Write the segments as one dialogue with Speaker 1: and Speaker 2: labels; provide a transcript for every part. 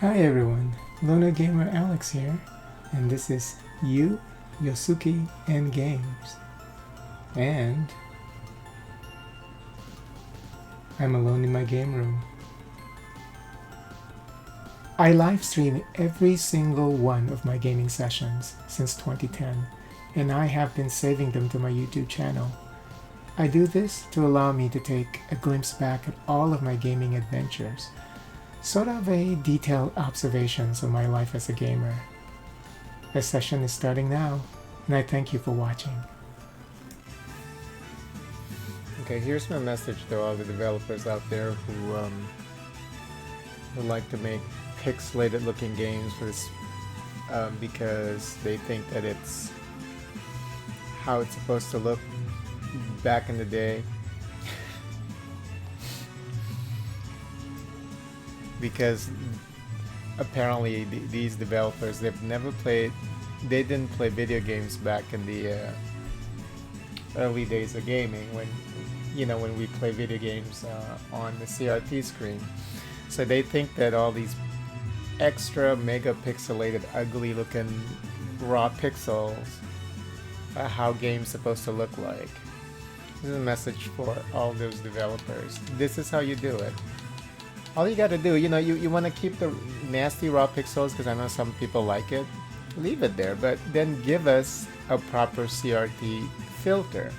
Speaker 1: Hi everyone, Luna Gamer Alex here, and this is YosUki and Games. And I'm alone in my game room. I live stream every single one of my gaming sessions since 2010, and I have been saving them to my YouTube channel. I do this to allow me to take a glimpse back at all of my gaming adventures, sort of a detailed observations of my life as a gamer. The session is starting now, and I thank you for watching.
Speaker 2: Okay, here's my message to all the developers out there who like to make pixelated looking games for this because they think that it's how it's supposed to look back in the day. Because apparently these developers, they didn't play video games back in the early days of gaming, when we play video games on the CRT screen. So they think that all these extra mega pixelated ugly looking raw pixels are how games supposed to look like. This is a message for all those developers. This is how you do it. All you gotta do, you want to keep the nasty raw pixels because I know some people like it. Leave it there, but then give us a proper CRT filter.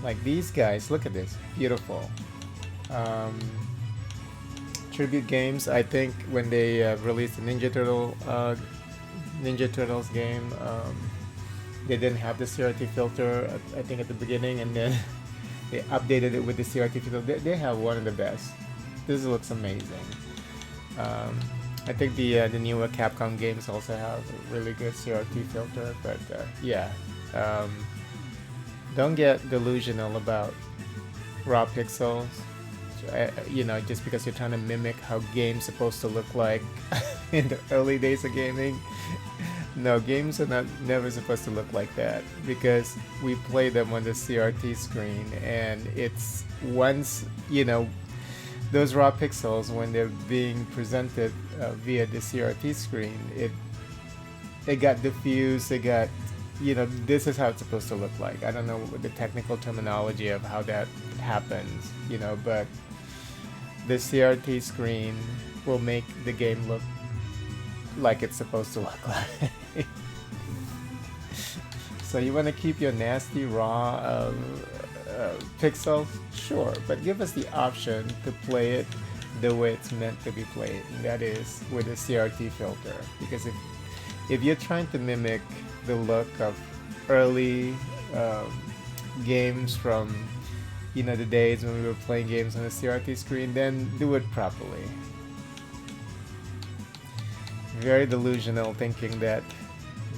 Speaker 2: Like these guys, look at this, beautiful. Tribute games, I think when they released the Ninja Turtles game, they didn't have the CRT filter, I think at the beginning, and then they updated it with the CRT filter. They have one of the best. This looks amazing. I think the newer Capcom games also have a really good CRT filter, but don't get delusional about raw pixels. Just because you're trying to mimic how games supposed to look like in the early days of gaming. No, games are never supposed to look like that, because we play them on the CRT screen, and it's once those raw pixels, when they're being presented via the CRT screen, it got diffused. It got, this is how it's supposed to look like. I don't know the technical terminology of how that happens, but the CRT screen will make the game look like it's supposed to look like. So you want to keep your nasty raw pixels, sure, but give us the option to play it the way it's meant to be played, and that is with a CRT filter. Because if you're trying to mimic the look of early games from the days when we were playing games on a CRT screen, then do it properly. Very delusional thinking that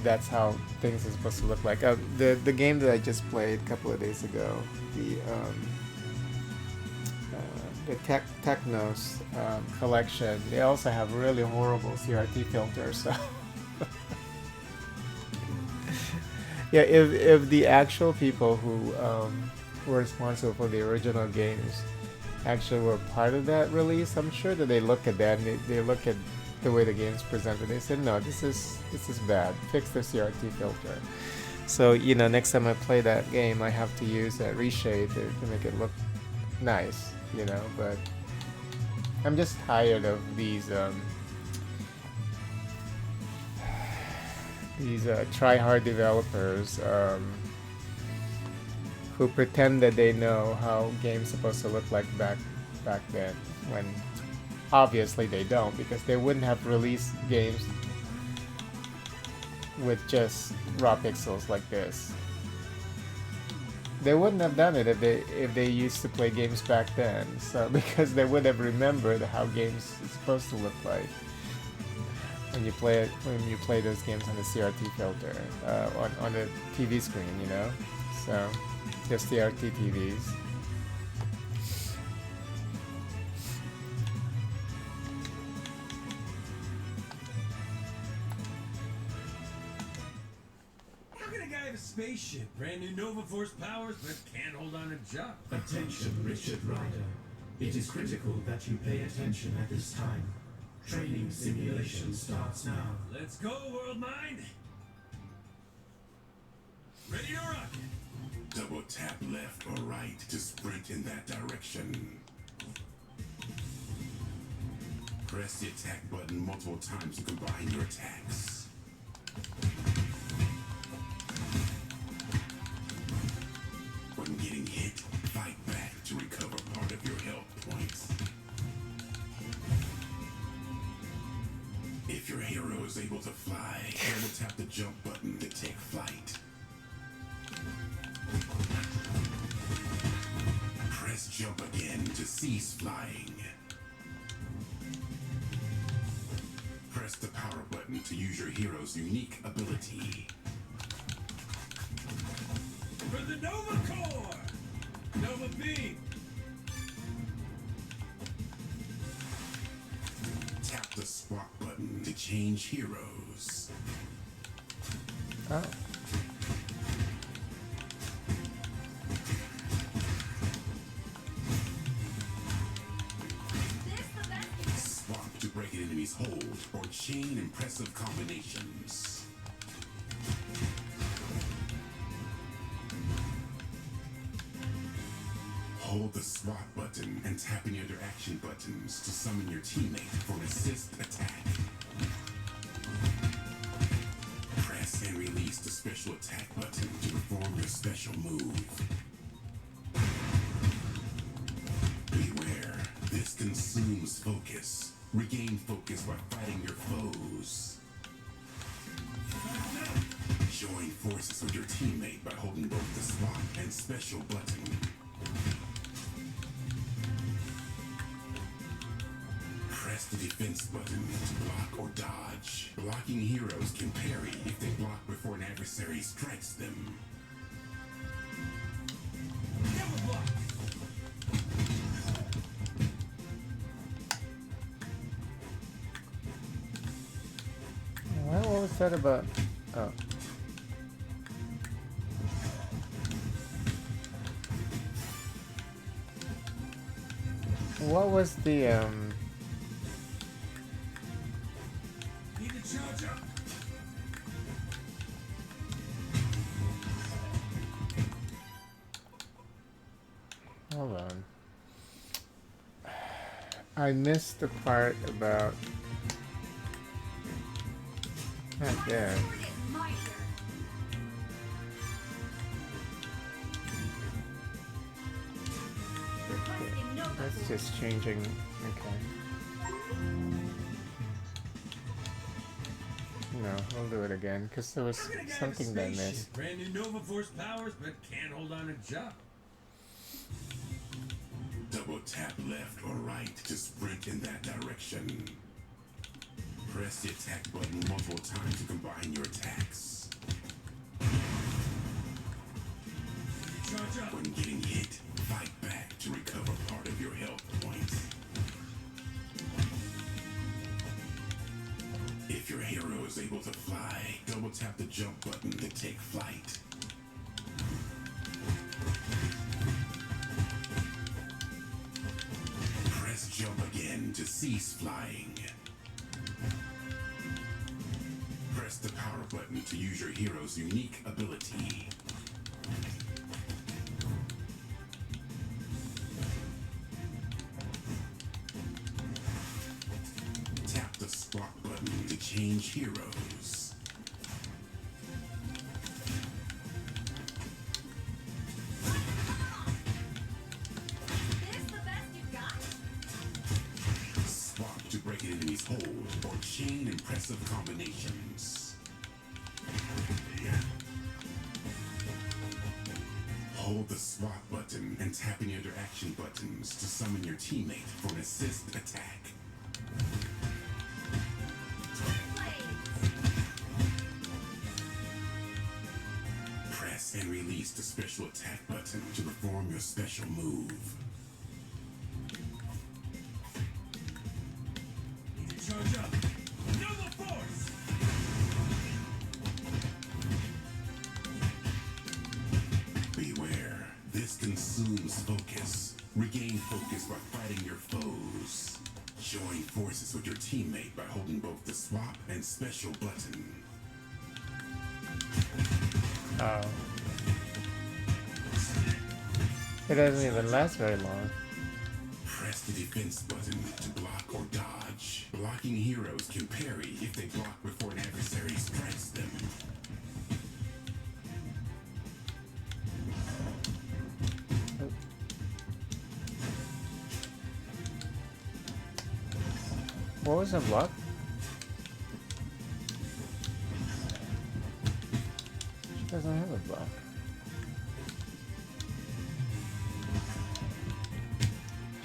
Speaker 2: that's how things are supposed to look like. The game that I just played a couple of days ago, the Technos collection, they also have really horrible CRT filters. So yeah, if the actual people who were responsible for the original games actually were part of that release, I'm sure that they look at that and they look at the way the game's presented. They said, no, this is bad. Fix the CRT filter. So next time I play that game, I have to use that reshade to make it look nice. But I'm just tired of these try-hard developers who pretend that they know how games supposed to look like back then, when obviously they don't, because they wouldn't have released games with just raw pixels like this. They wouldn't have done it if they used to play games back then. So because they would have remembered how games are supposed to look like when you play those games on the CRT filter on the TV screen, So the CRT TVs.
Speaker 3: Spaceship, brand new Nova Force powers, but can't hold on a job.
Speaker 4: Attention, Richard Ryder. It is critical that you pay attention at this time.
Speaker 3: Training simulation starts now. Let's go, World Mind! Ready to rock!
Speaker 4: Double tap left or right to sprint in that direction. Press the attack button multiple times to combine your attacks. When getting hit, fight back to recover part of your health points. If your hero is able to fly, double tap the jump button to take flight. Press jump again to cease flying. Press the power button to use your hero's unique ability.
Speaker 3: For the Nova Core! Nova Beam!
Speaker 4: Tap the swap button to change heroes.
Speaker 2: Oh.
Speaker 4: Swap to break an enemy's hold or chain impressive combinations. Hold the swap button and tap any other action buttons to summon your teammate for an assist attack. Press and release the special attack button to perform your special move. Beware, this consumes focus. Regain focus by fighting your foes. Join forces with your teammate by holding both the swap and special button. Press the defense button to block or dodge. Blocking heroes can parry if they block before an adversary strikes them.
Speaker 3: Never block!
Speaker 2: What was that about? Oh. What was the
Speaker 3: Need to charge up!
Speaker 2: hold on. I missed the part about not there. That's just changing. Okay. No, we'll do it again because there was
Speaker 3: Look at a guy in a
Speaker 2: something that I
Speaker 3: spaceship.
Speaker 2: missed.
Speaker 3: Brand new Nova Force powers, but can't hold on a job.
Speaker 4: Double tap left or right to sprint in that direction. Press the attack button multiple times to combine your attacks.
Speaker 3: Charge up!
Speaker 4: When getting hit, fight back to recover part of your health points. If your hero is able to fly, double tap the jump button to take flight. Press jump again to cease flying. Press the power button to use your hero's unique ability. Tap the swap button to change heroes.
Speaker 5: This the best you got?
Speaker 4: Swap to break an enemy's hold or chain impressive combinations. Hold the swap button and tap any other action buttons to summon your teammate for an assist attack. Press and release the special attack button to perform your special move.
Speaker 3: Need to charge up! Nova Force!
Speaker 4: Beware, this consumes focus. Regain focus by fighting your foes. Join forces with your teammate by holding both the swap and special button.
Speaker 2: Oh. It doesn't even last very long.
Speaker 4: Press the defense button to block or dodge. Blocking heroes can parry if they block before an adversary strikes them.
Speaker 2: What was the block? She doesn't have a block.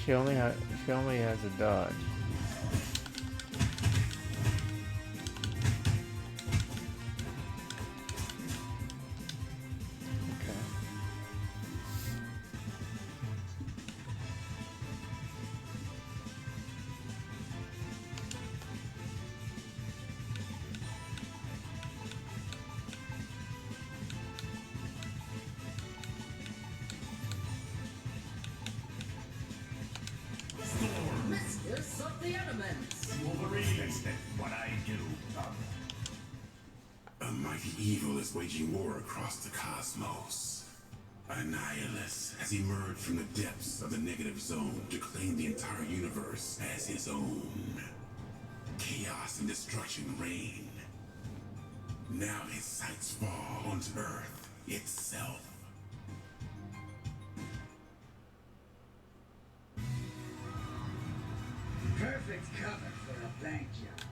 Speaker 2: She only has a dodge. Okay.
Speaker 6: Mistress of the elements.
Speaker 4: Wolverine, that's what I do. A mighty evil is waging war across the cosmos. Annihilus has emerged from the depths of the negative zone to claim the entire universe as his own. Chaos and destruction reign. Now his sights fall onto Earth itself.
Speaker 6: Perfect cover for a bank job.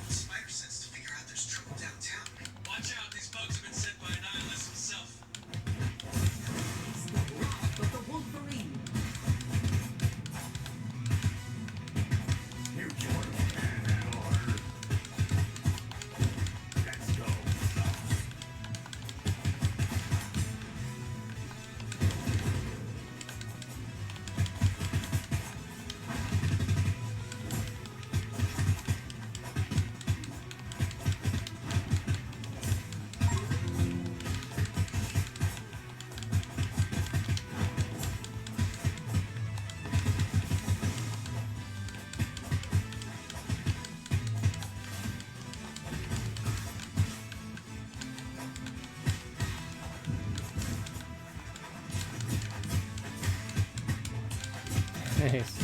Speaker 7: Spider sense to figure out there's trouble downtown. Watch out, these bugs have been sent by Annihilus himself.
Speaker 6: It's the wrath of the Wolverine.
Speaker 4: You join handheld order. Let's go.
Speaker 2: Nice.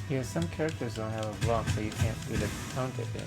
Speaker 2: Yeah, some characters don't have a block, so you can't really count it there.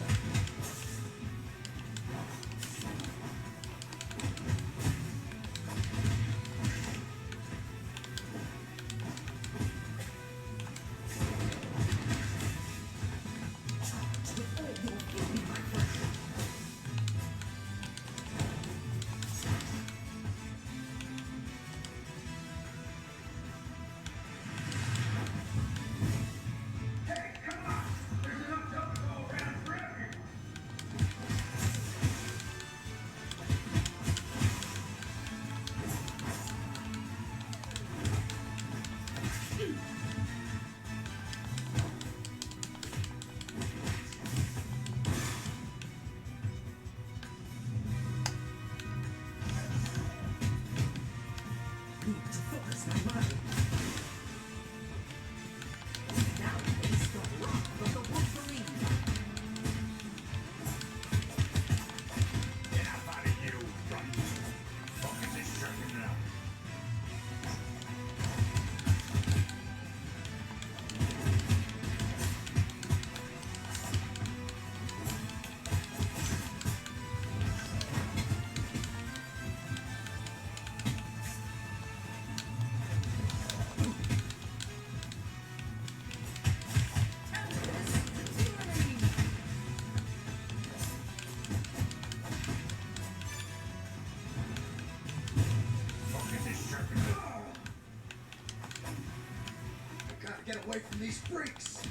Speaker 6: get away from these freaks.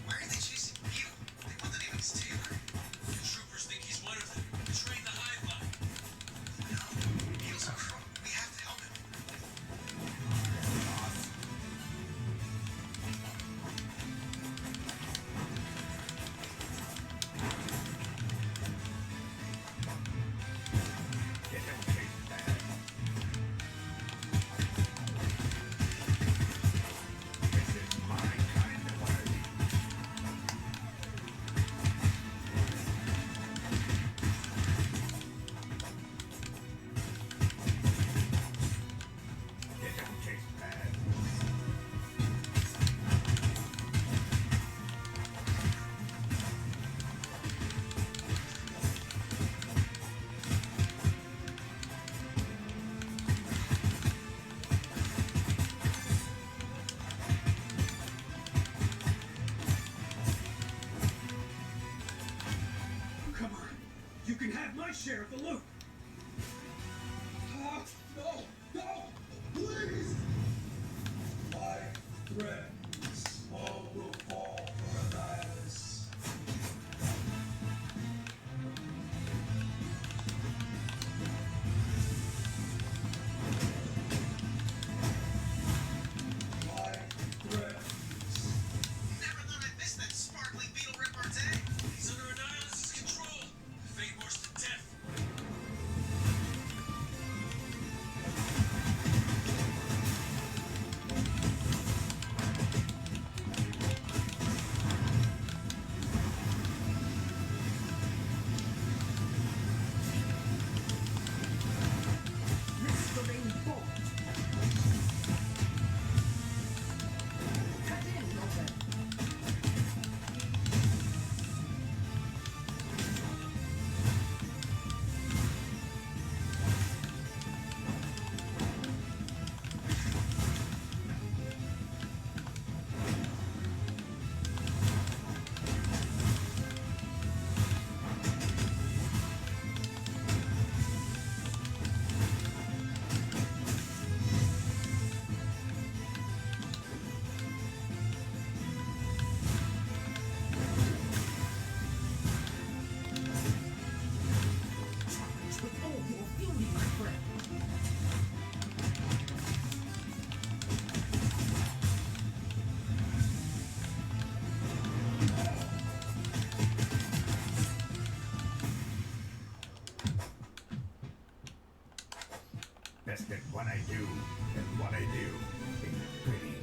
Speaker 7: Why are they chasing Beetle? They want the name of his tailor. The troopers think he's one of them. Betraying the hive mind. No, Beetle's a crook. We have to help him.
Speaker 6: Come on. You can have my share of the loot. No! No! Please! My friends, all will fall for Elias. My friends.
Speaker 7: Never thought I'd miss that sparkling beetle repartee. He's under Annihilus' control. Fate worse than death.
Speaker 6: Mystery Bolt. Cut in, Robert. Charge with all your fury, my friend.
Speaker 8: Best at what I do, and what I do ain't pretty.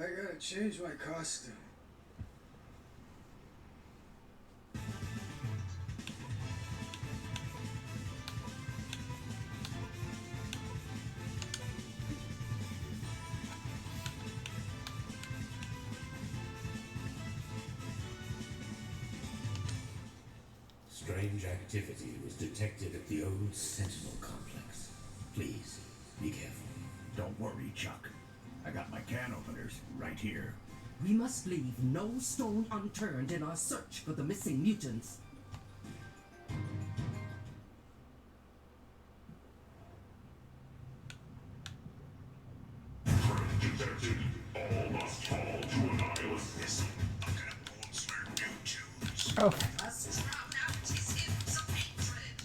Speaker 6: I gotta change my costume.
Speaker 9: Strange activity was detected at the old Sentinel complex. Please, be careful.
Speaker 8: Don't worry, Chuck. I got my can openers right here.
Speaker 10: We must leave no stone unturned in our search for the missing mutants.
Speaker 4: Detected. All must fall to Annihilus.
Speaker 7: This bucket of bones were new Jews.
Speaker 1: Oh,
Speaker 7: Us drown out his hymns of hatred.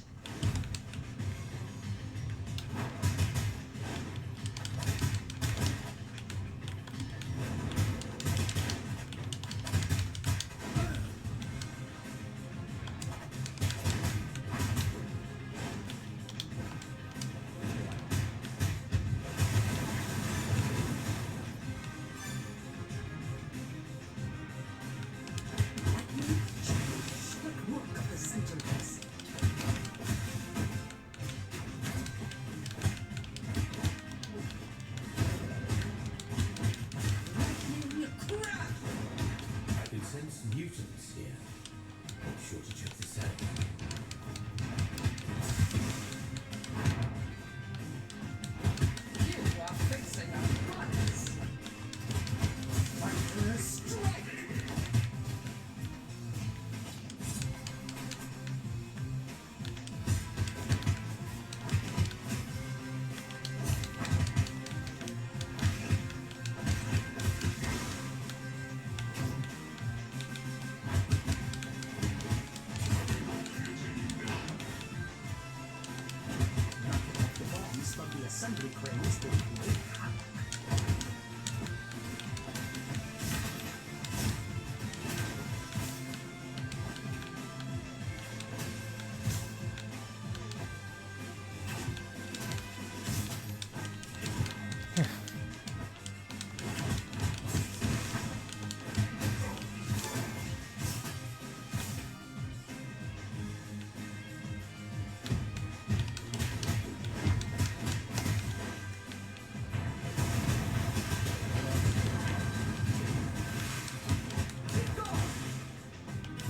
Speaker 10: assembly cranes will create havoc.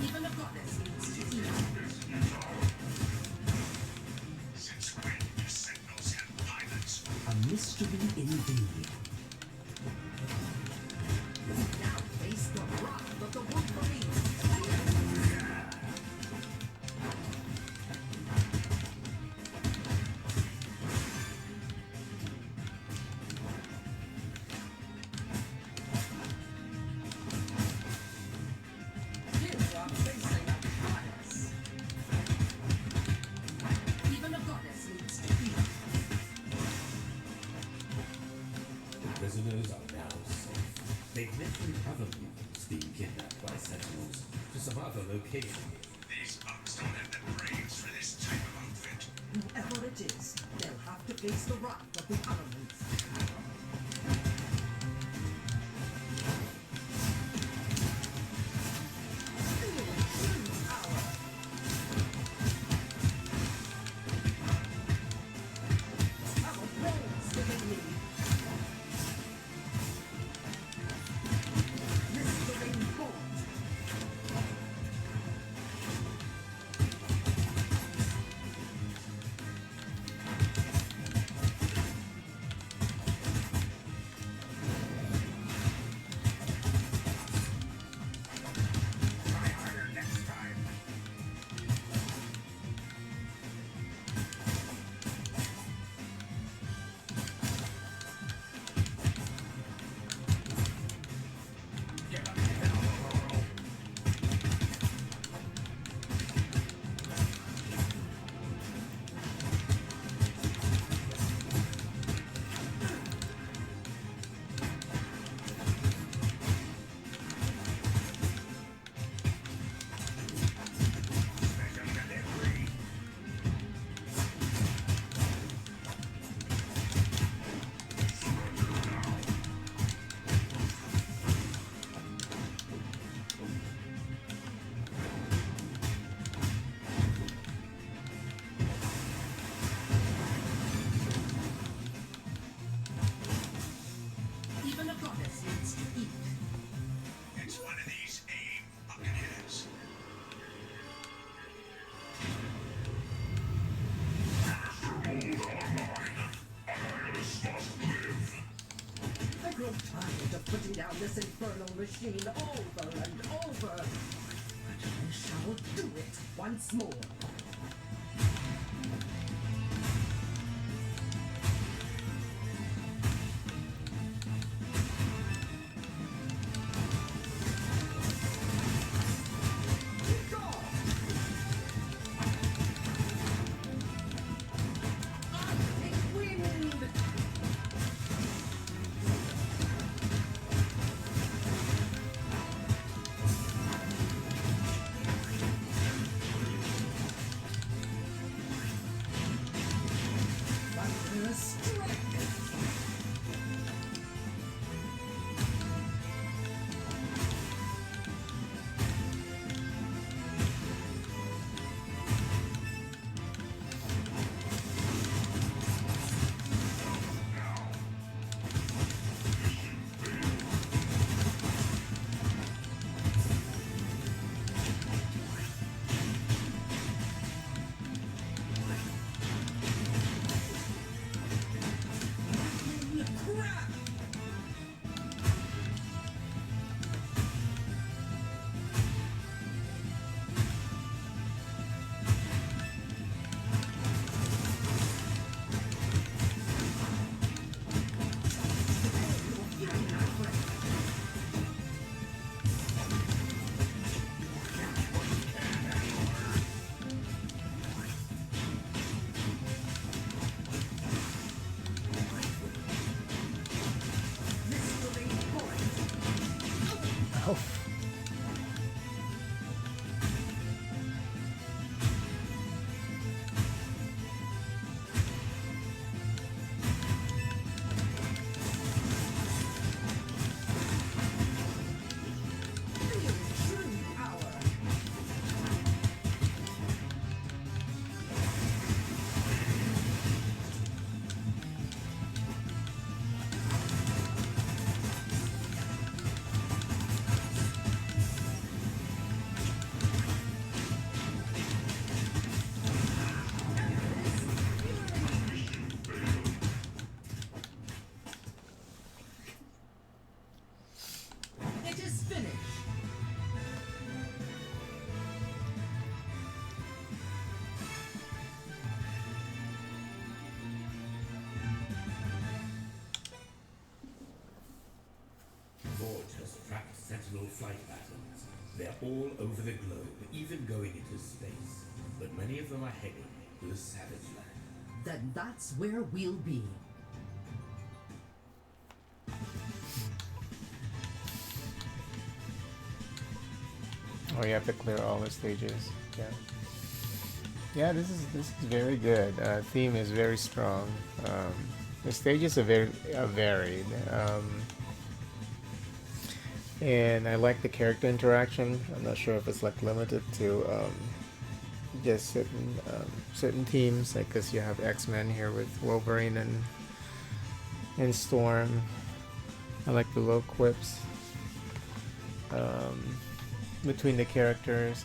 Speaker 10: Even a goddess needs to eat.
Speaker 7: Since when do sentinels have pilots?
Speaker 10: A mystery indeed. Now face the wrath of the Wolverines. You are facing a goddess. Even a goddess needs to eat.
Speaker 9: The prisoners are now safe. They've met with other mutants being kidnapped by sentinels to some other location.
Speaker 7: These bugs don't have the brains for this type of outfit.
Speaker 10: Whoever it is, they'll have to face the wrath of the elements. Feel true power. Our bones within me. Blistering bolt.
Speaker 7: Try harder next time. Get up and down, Aurora. Special delivery.
Speaker 10: Even a goddess needs to eat.
Speaker 7: It's one of these AIM bucketheads.
Speaker 10: I grow tired of putting down this infernal machine over and over. But I shall do it once more. Kick off! Arctic wind!
Speaker 9: flight patterns. They're all over the globe, even going into space. But many of them are heading to the Savage Land.
Speaker 10: Then that's where we'll be.
Speaker 2: Oh, you have to clear all the stages. Yeah. Yeah, this is very good. Theme is very strong. The stages are very varied, and I like the character interaction. I'm not sure if it's like limited to just certain teams, like because you have X-Men here with Wolverine and Storm. I like the little quips between the characters.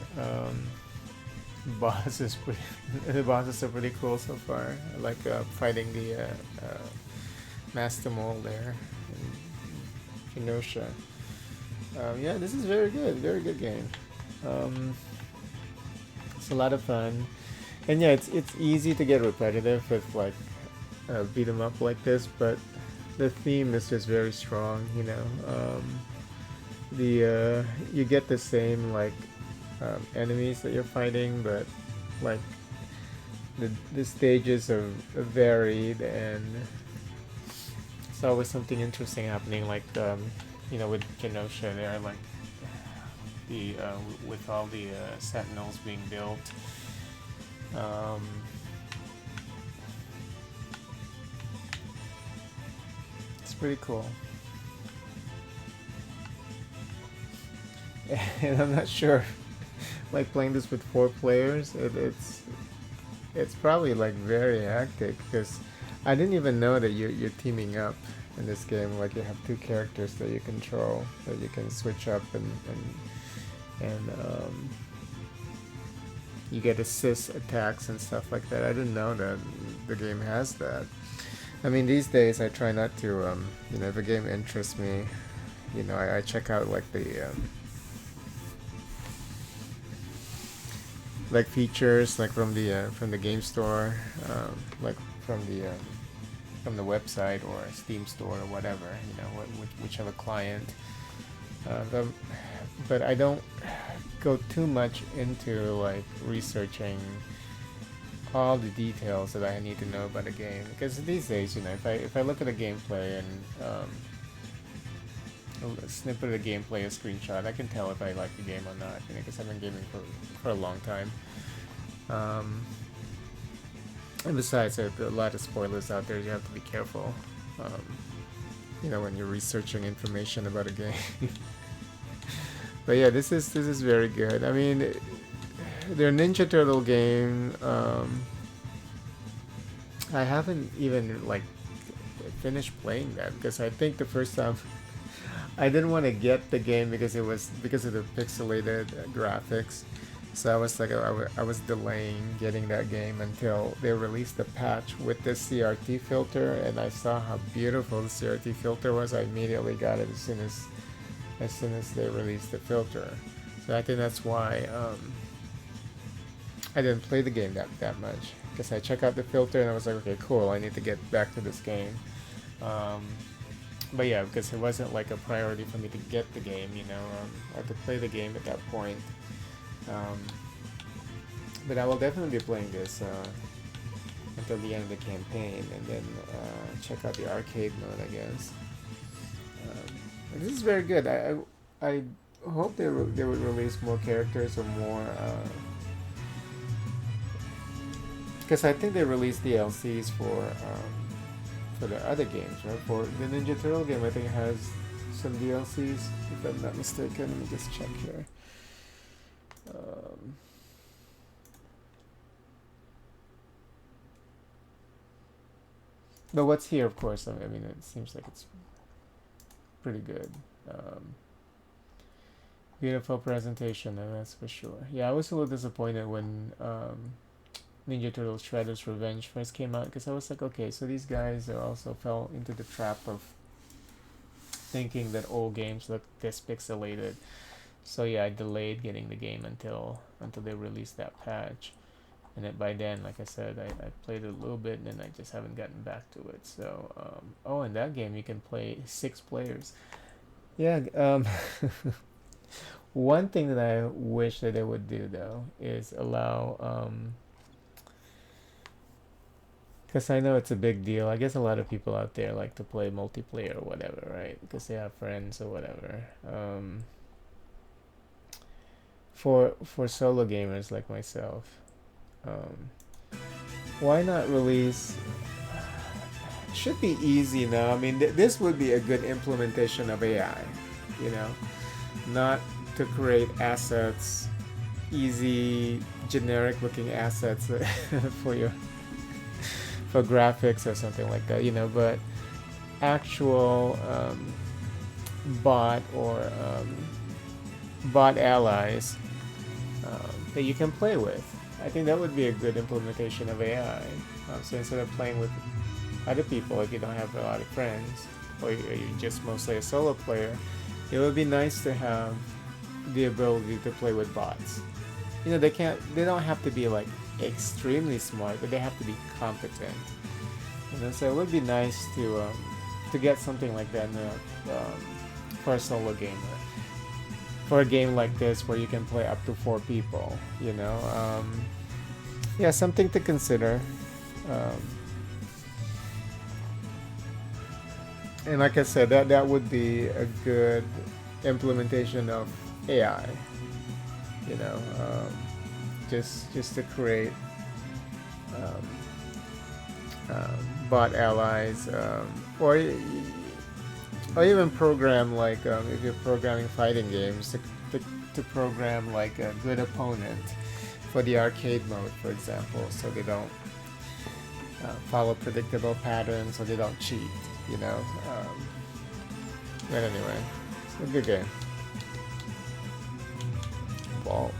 Speaker 2: Bosses pretty the bosses are pretty cool so far. I like fighting the Master Mole there in Kenosha. Yeah, this is very good game. It's a lot of fun, and yeah, it's easy to get repetitive with like beat 'em up like this, but the theme is just very strong. You know, you get the same like enemies that you're fighting, but like the stages are varied, and it's always something interesting happening. Like you know, with Kenosha there, like the with all the sentinels being built. It's pretty cool. And I'm not sure, like playing this with 4 players, it's probably like very hectic, because I didn't even know that you're teaming up in this game. Like you have 2 characters that you control, that you can switch up, and you get assist attacks and stuff like that. I didn't know that the game has that. I mean, these days I try not to, you know, if a game interests me, you know, I check out like the like features like from the game store, like from the website or Steam store or whatever, you know, whichever client. But I don't go too much into like researching all the details that I need to know about a game, because these days, you know, if I look at a gameplay and a snippet of the gameplay, a screenshot, I can tell if I like the game or not, you know, because I've been gaming for a long time. And besides, there are a lot of spoilers out there. You have to be careful, you know, when you're researching information about a game. But yeah, this is very good. I mean, their Ninja Turtle game, I haven't even like finished playing that, because I think the first time I didn't want to get the game because of the pixelated graphics. So I was like, I was delaying getting that game until they released the patch with the CRT filter, and I saw how beautiful the CRT filter was. I immediately got it as soon as they released the filter. So I think that's why I didn't play the game that much, because I checked out the filter and I was like, okay, cool, I need to get back to this game. But yeah, because it wasn't like a priority for me to get the game, you know, I had to play the game at that point. But I will definitely be playing this until the end of the campaign, and then check out the arcade mode, I guess. This is very good. I hope they would release more characters or more, because I think they released DLCs for the other games, right? For the Ninja Turtle game, I think it has some DLCs, if I'm not mistaken. Let me just check here. But what's here, of course, I mean, it seems like it's pretty good. Beautiful presentation, and that's for sure. Yeah, I was a little disappointed when Ninja Turtles Shredder's Revenge first came out, because I was like, okay, so these guys also fell into the trap of thinking that old games look this pixelated. So yeah, I delayed getting the game until they released that patch, and then by then, like I said, I played it a little bit, and then I just haven't gotten back to it. So oh, in that game you can play 6 players. Yeah, One thing that I wish that they would do though is allow, because I know it's a big deal. I guess a lot of people out there like to play multiplayer or whatever, right? Because they have friends or whatever. For solo gamers like myself, um, why not release? Should be easy now. I mean, this would be a good implementation of AI. You know, not to create assets, easy, generic-looking assets for your for graphics or something like that. You know, but actual bot or bot allies that you can play with. I think that would be a good implementation of AI. So instead of playing with other people, if you don't have a lot of friends, or you're just mostly a solo player, it would be nice to have the ability to play with bots. You know, they don't have to be like extremely smart, but they have to be competent. You know, so it would be nice to get something like that in for a solo gamer. For a game like this where you can play up to 4 people, you know, yeah, something to consider. And like I said, that would be a good implementation of AI. You know, just to create bot allies, or even program like if you're programming fighting games to program like a good opponent for the arcade mode, for example, so they don't follow predictable patterns or they don't cheat. You know, but anyway, it's a good game. Vault.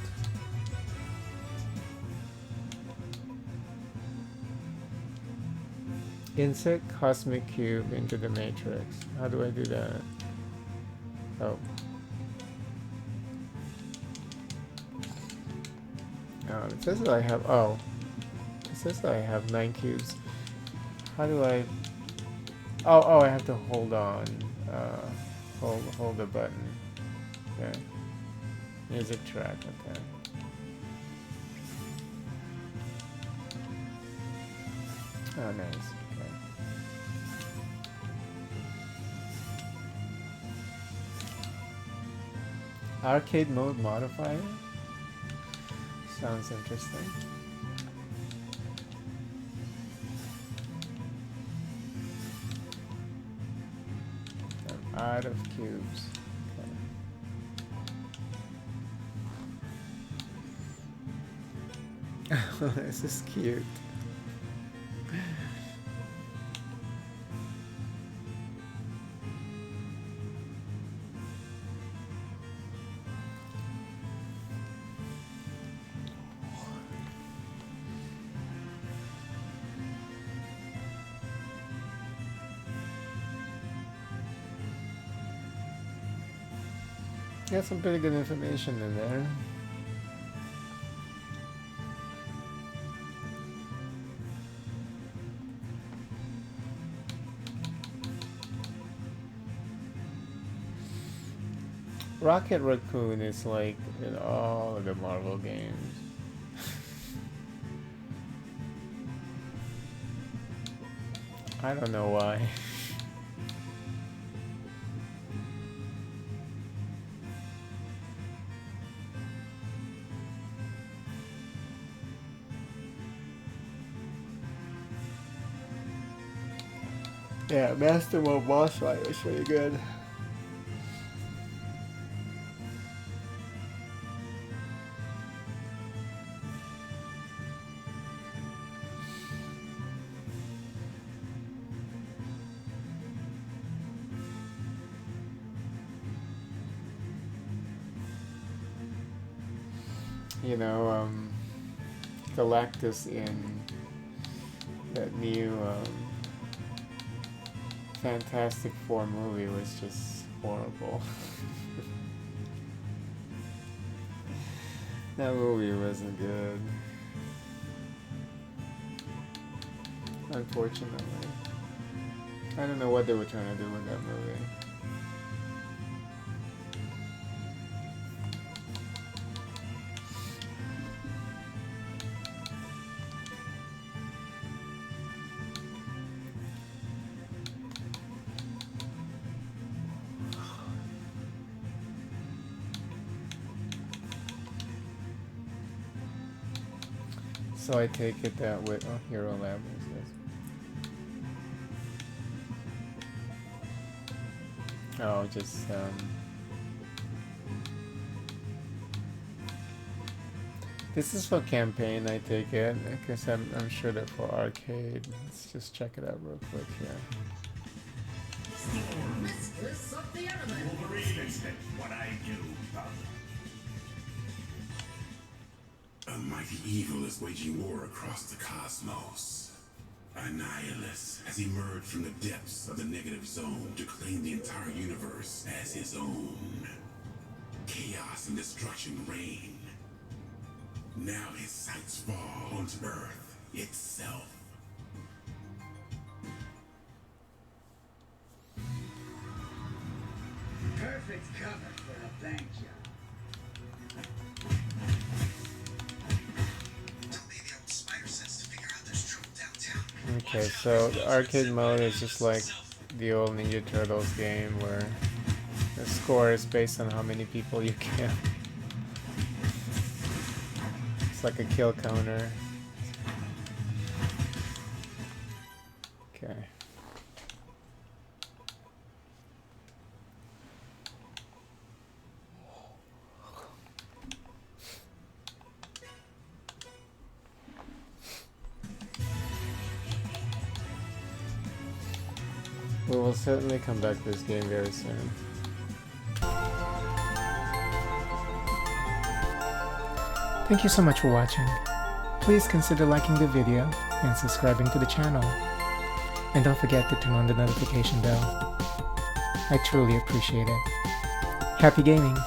Speaker 2: Insert cosmic cube into the matrix. How do I do that? Oh. It says that I have, it says that I have 9 cubes. How do I, I have to hold on, hold the button. Okay. Music track, okay. Oh, nice. Okay. Arcade mode modifier? Sounds interesting. I'm out of cubes. Okay. This is cute. Got some pretty good information in there. Rocket Raccoon is like in all of the Marvel games. I don't know why. Yeah, Master Mode boss fight was pretty good. You know, Galactus in that new Fantastic Four movie was just horrible. That movie wasn't good. Unfortunately. I don't know what they were trying to do with that movie. So I take it that with hero levels. Yes. Oh, just this is for campaign, I take it, because I'm sure that for arcade. Let's just check it out real quick here.
Speaker 10: Mistress of the elements.
Speaker 8: Wolverine, that's what I do, pal.
Speaker 4: A mighty evil is waging war across the cosmos. Annihilus has emerged from the depths of the negative zone to claim the entire universe as his own. Chaos and destruction reign. Now his sights fall onto Earth itself.
Speaker 8: Perfect cover for a bank job.
Speaker 7: Don't need the old spider sense to figure out there's trouble downtown.
Speaker 2: Okay, so the arcade mode is just like the old Ninja Turtles game where the score is based on how many people you kill. It's like a kill counter. Okay. We will certainly come back to this game very soon.
Speaker 1: Thank you so much for watching. Please consider liking the video and subscribing to the channel. And don't forget to turn on the notification bell. I truly appreciate it. Happy gaming!